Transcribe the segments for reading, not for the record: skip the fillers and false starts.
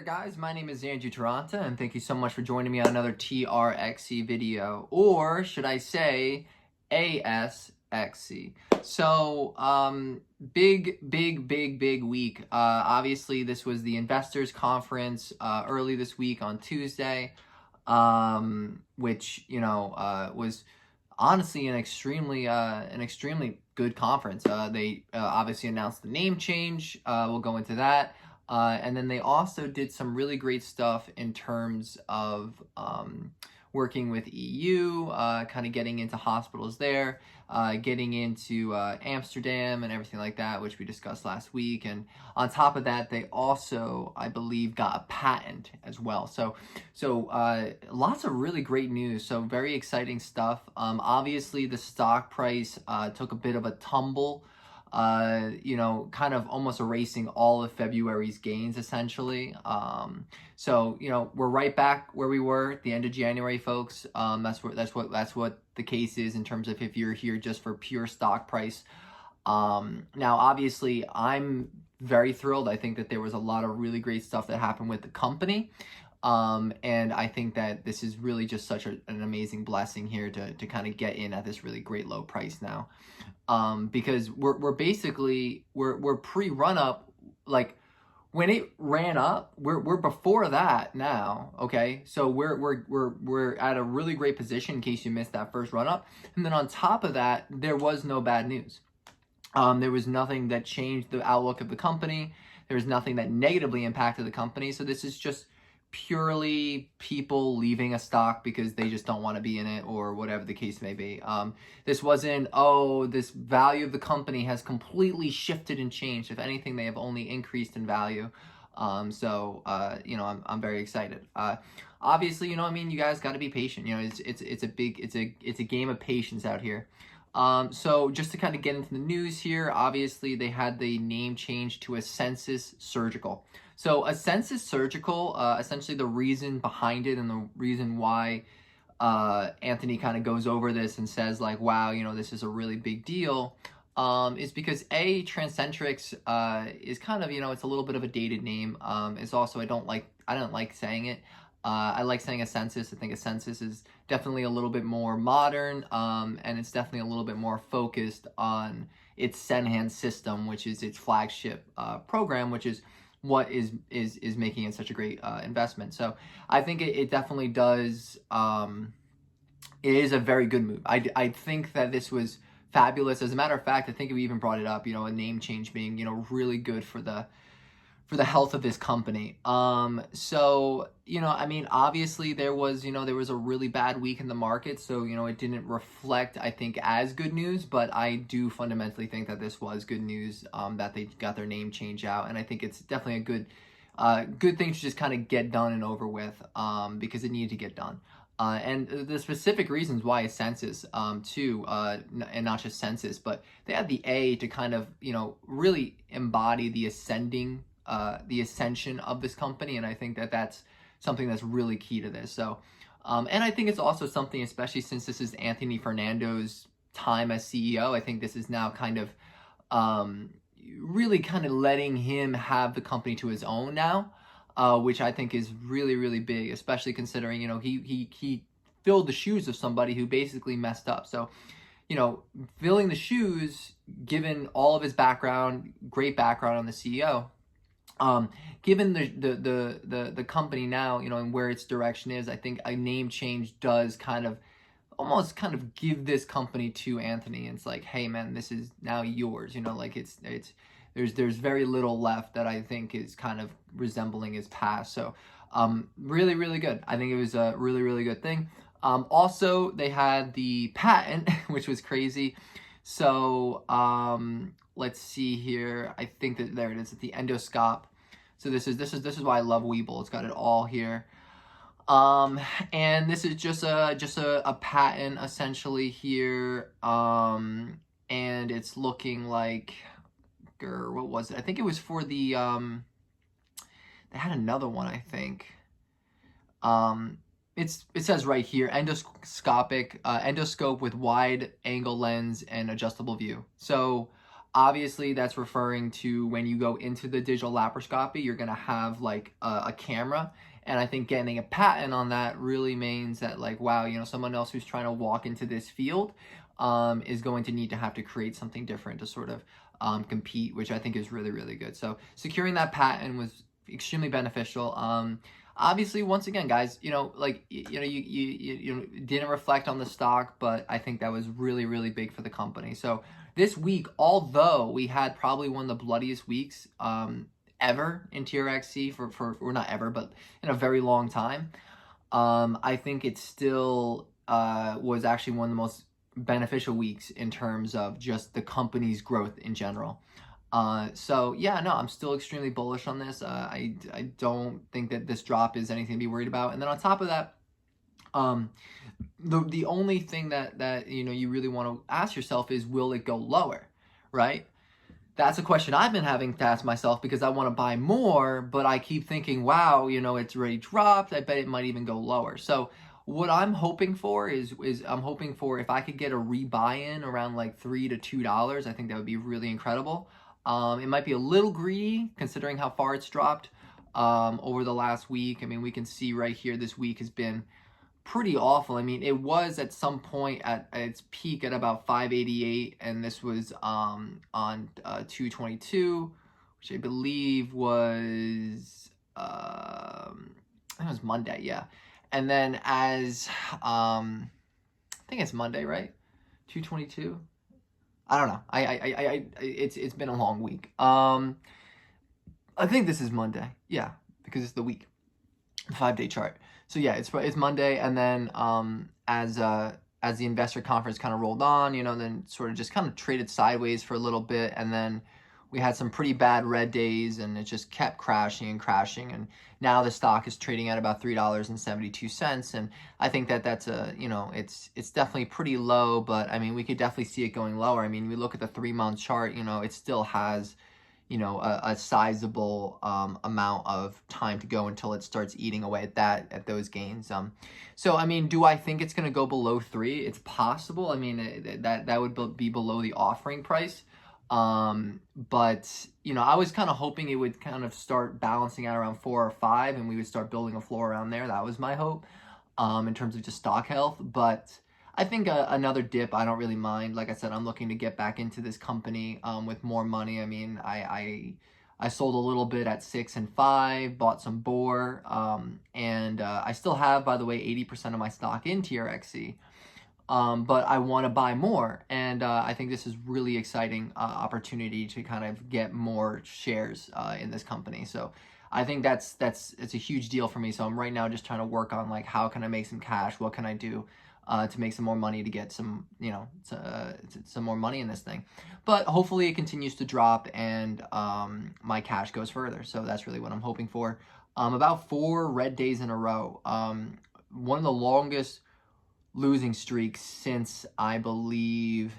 there guys, my name is Andrew Taranta and thank you so much for joining me on another TRXC video, or should I say ASXC. So big week. Obviously this was the investors conference early this week on Tuesday, which was honestly an extremely good conference. They obviously announced the name change. We'll go into that. And then they also did some really great stuff in terms of working with EU, kind of getting into hospitals there, getting into Amsterdam and everything like that, which we discussed last week. And on top of that, they also, I believe, got a patent as well. So lots of really great news. So very exciting stuff. Obviously, the stock price took a bit of a tumble. Kind of almost erasing all of February's gains essentially. So we're right back where we were at the end of January, folks. That's what the case is in terms of if you're here just for pure stock price. Now, obviously, I'm very thrilled. I think that there was a lot of really great stuff that happened with the company. And I think that this is really just such an amazing blessing here to kind of get in at this really great low price now. Because we're basically pre-run up. Like when it ran up, we're before that now. Okay, so we're at a really great position in case you missed that first run up. And then on top of that, there was no bad news. There was nothing that changed the outlook of the company. There was nothing that negatively impacted the company. So this is just purely people leaving a stock because they just don't want to be in it or whatever the case may be. This wasn't, oh, this value of the company has completely shifted and changed. If anything, they have only increased in value. I'm very excited. Obviously, you guys got to be patient. It's a game of patience out here. So just to kind of get into the news here, obviously they had the name change to Asensus Surgical. So Asensus Surgical, essentially the reason behind it and the reason why Anthony kind of goes over this and says like, wow, this is a really big deal, is because TransEnterix is kind of, it's a little bit of a dated name. It's also, I don't like saying it. I like saying Asensus. I think Asensus is definitely a little bit more modern, and it's definitely a little bit more focused on its Senhan system, which is its flagship program, which is what is making it such a great investment. So I think it definitely does. It is a very good move. I think that this was fabulous. As a matter of fact, I think we even brought it up. A name change being really good for the health of this company. Obviously there was a really bad week in the market, so it didn't reflect, I think, as good news, but I do fundamentally think that this was good news, that they got their name change out, and I think it's definitely a good thing to just kind of get done and over with, because it needed to get done. And the specific reasons why Asensus, too, and not just census, but they had the A to kind of, really embody the ascension of this company, and I think that that's something that's really key to this. So, and I think it's also something, especially since this is Anthony Fernando's time as CEO, I think this is now kind of really kind of letting him have the company to his own now, which I think is really big, especially considering he filled the shoes of somebody who basically messed up. So filling the shoes, given all of his background, great background on the CEO. Given the company now, and where its direction is, I think a name change does almost give this company to Anthony. And it's like, hey man, this is now yours. There's very little left that I think is kind of resembling his past. So, really good. I think it was a really good thing. Also, they had the patent, which was crazy. So, let's see here. I think that there it is at the Endoscope. So this is why I love Webull. It's got it all here. And this is just a patent essentially here. And it's looking like, what was it? I think it was for the they had another one, I think. It says right here, endoscope with wide angle lens and adjustable view. So Obviously, that's referring to when you go into the digital laparoscopy, you're going to have like a camera. And I think getting a patent on that really means that, like, wow, you know, someone else who's trying to walk into this field is going to need to have to create something different to sort of compete, which I think is really, really good. So securing that patent was extremely beneficial. Obviously, once again, guys, you know, like, you didn't reflect on the stock, but I think that was really, really big for the company. So this week, although we had probably one of the bloodiest weeks ever in TRXC or not ever, but in a very long time, I think it still was actually one of the most beneficial weeks in terms of just the company's growth in general. So yeah, no, I'm still extremely bullish on this. I don't think that this drop is anything to be worried about. And then on top of that, the only thing that you know you really want to ask yourself is, will it go lower, right? That's a question I've been having to ask myself because I want to buy more, but I keep thinking, wow, you know, it's already dropped. I bet it might even go lower. So what I'm hoping for is I'm hoping for, if I could get a rebuy in around like $3 to $2, I think that would be really incredible. It might be a little greedy considering how far it's dropped over the last week. I mean, we can see right here, this week has been pretty awful. I mean, it was at some point at its peak at about 588, and this was on 222, which I believe was I think it was Monday, yeah. And then as I think it's Monday, right? 222. I don't know. It's been a long week. I think this is Monday, yeah, because it's the week, the 5-day chart. So yeah, it's Monday, and then as the investor conference kind of rolled on, you know, then sort of just kind of traded sideways for a little bit, and then we had some pretty bad red days, and it just kept crashing and crashing, and now the stock is trading at about $3.72, and I think that that's a, you know, it's definitely pretty low, but I mean, we could definitely see it going lower. I mean, we look at the 3-month chart, you know, it still has, you know, a sizable amount of time to go until it starts eating away at those gains. So I mean, do I think it's going to go below 3? It's possible. I mean, that would be below the offering price. But you know, I was kind of hoping it would kind of start balancing out around 4 or 5, and we would start building a floor around there. That was my hope in terms of just stock health. But I think another dip, I don't really mind. Like I said, I'm looking to get back into this company with more money. I mean, I sold a little bit at 6 and 5, bought some Bohr, and I still have, by the way, 80% of my stock in TRXC. But I want to buy more, and I think this is really exciting opportunity to kind of get more shares in this company. So I think it's a huge deal for me. So I'm right now just trying to work on, like, how can I make some cash? What can I do to make some more money, to get some, you know, some more money in this thing? But hopefully it continues to drop, and my cash goes further. So that's really what I'm hoping for. About 4 red days in a row. One of the longest losing streaks since, I believe,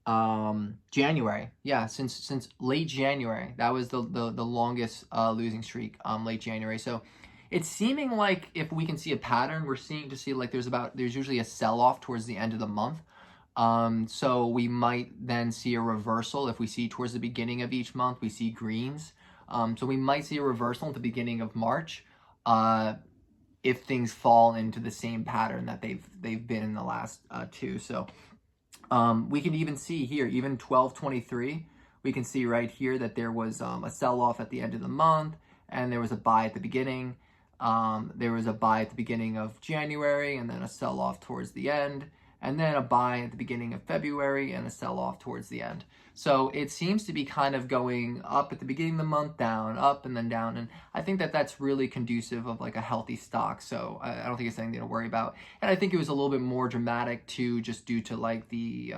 January. Yeah, since late January. That was the longest losing streak, late January. So it's seeming like, if we can see a pattern, we're seeing like there's usually a sell-off towards the end of the month. So we might then see a reversal. If we see towards the beginning of each month, we see greens. So we might see a reversal at the beginning of March, if things fall into the same pattern that they've been in the last 2. So we can even see here, even 12/23, we can see right here that there was a sell-off at the end of the month, and there was a buy at the beginning. There was a buy at the beginning of January, and then a sell-off towards the end, and then a buy at the beginning of February, and a sell-off towards the end. So it seems to be kind of going up at the beginning of the month, down, up, and then down. And I think that that's really conducive of, like, a healthy stock. So I don't think it's anything to worry about. And I think it was a little bit more dramatic too, just due to, like, the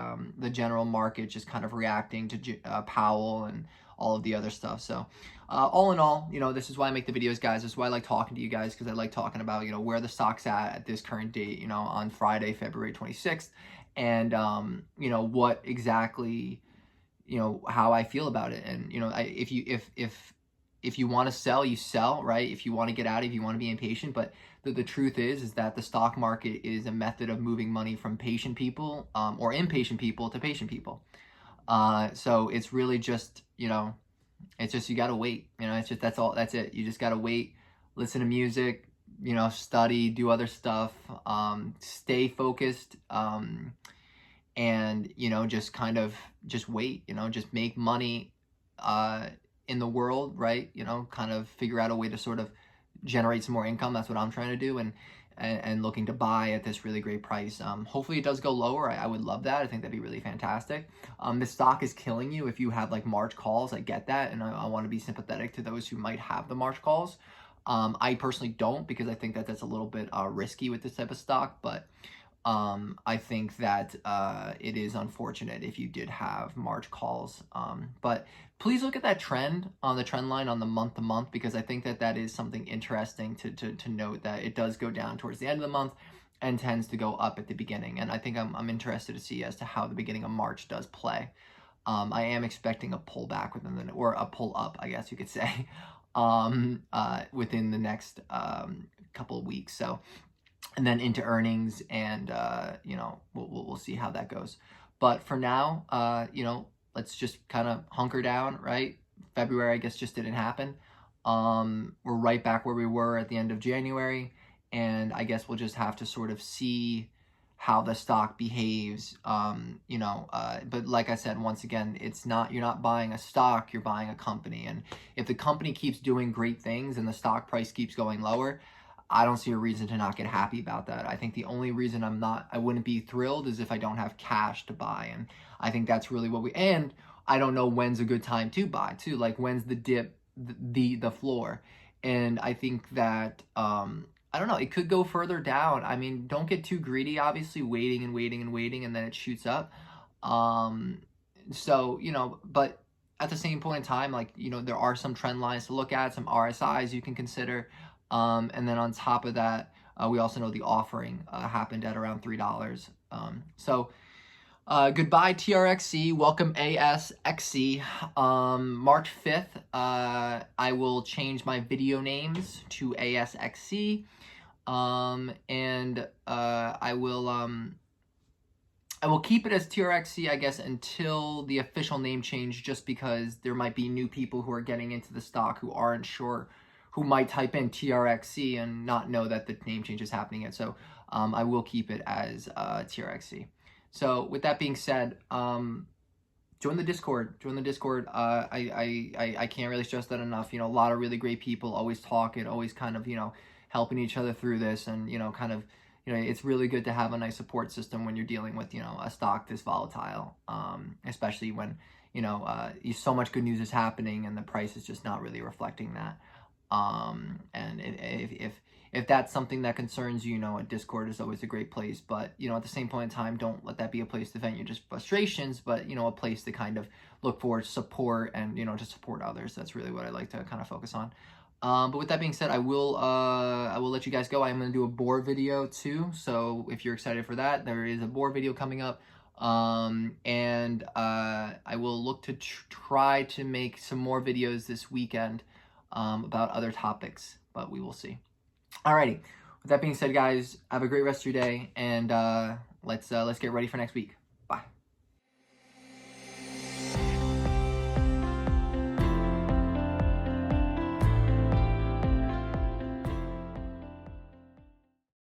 general market just kind of reacting to Powell and all of the other stuff. So all in all, you know, this is why I make the videos, guys. This is why I like talking to you guys, because I like talking about, you know, where the stock's at this current date, you know, on Friday, February 26th, and you know, what exactly, you know, how I feel about it. And, you know, if you want to sell, you sell, right? If you want to get out, if you want to be impatient. But the truth is that the stock market is a method of moving money from patient people or impatient people to patient people. So it's really just, it's just, you got to wait, it's just, that's it. You just got to wait, listen to music, study, do other stuff, stay focused, and, just kind of just wait, just make money, in the world, right? Kind of figure out a way to sort of generate some more income. That's what I'm trying to do. And looking to buy at this really great price. Hopefully it does go lower. I would love that. I think that'd be really fantastic. This stock is killing you if you have like March calls. I get that, and I want to be sympathetic to those who might have the March calls. I personally don't, because I think that that's a little bit risky with this type of stock, but I think that it is unfortunate if you did have March calls. But please look at that trend on the trend line on the month to month, because I think that that is something interesting to note, that it does go down towards the end of the month and tends to go up at the beginning. And I think I'm interested to see as to how the beginning of March does play. I am expecting a pullback or a pull up, I guess you could say, within the next couple of weeks. So, and then into earnings, and we'll see how that goes. But for now, let's just kind of hunker down, right? February, I guess, just didn't happen. We're right back where we were at the end of January, and I guess we'll just have to sort of see how the stock behaves. But like I said, once again, you're not buying a stock, you're buying a company. And if the company keeps doing great things and the stock price keeps going lower, I don't see a reason to not get happy about that. I think the only reason I wouldn't be thrilled is if I don't have cash to buy. And I think that's really and I don't know when's a good time to buy too. Like, when's the dip, the floor. And I think that, I don't know, it could go further down. I mean, don't get too greedy, obviously, waiting and waiting and waiting, and then it shoots up. So, but at the same point in time, like, there are some trend lines to look at, some RSIs you can consider. And then on top of that, we also know the offering happened at around $3. So goodbye TRXC, welcome ASXC. March 5th, I will change my video names to ASXC, and I will keep it as TRXC, I guess, until the official name change, just because there might be new people who are getting into the stock who aren't sure, who might type in TRXC and not know that the name change is happening yet. So I will keep it as TRXC. So with that being said, join the Discord. Join the Discord. I can't really stress that enough. A lot of really great people, always talking, always kind of, helping each other through this, and, kind of, it's really good to have a nice support system when you're dealing with, a stock this volatile, especially when, so much good news is happening and the price is just not really reflecting that. And if that's something that concerns you, a Discord is always a great place. But, at the same point in time, don't let that be a place to vent your just frustrations, but, a place to kind of look for support and, to support others. That's really what I like to kind of focus on. But with that being said, I will let you guys go. I'm going to do a board video too. So if you're excited for that, there is a board video coming up. And I will look to try to make some more videos this weekend about other topics, but we will see. Alrighty. With that being said, guys, have a great rest of your day, and let's get ready for next week.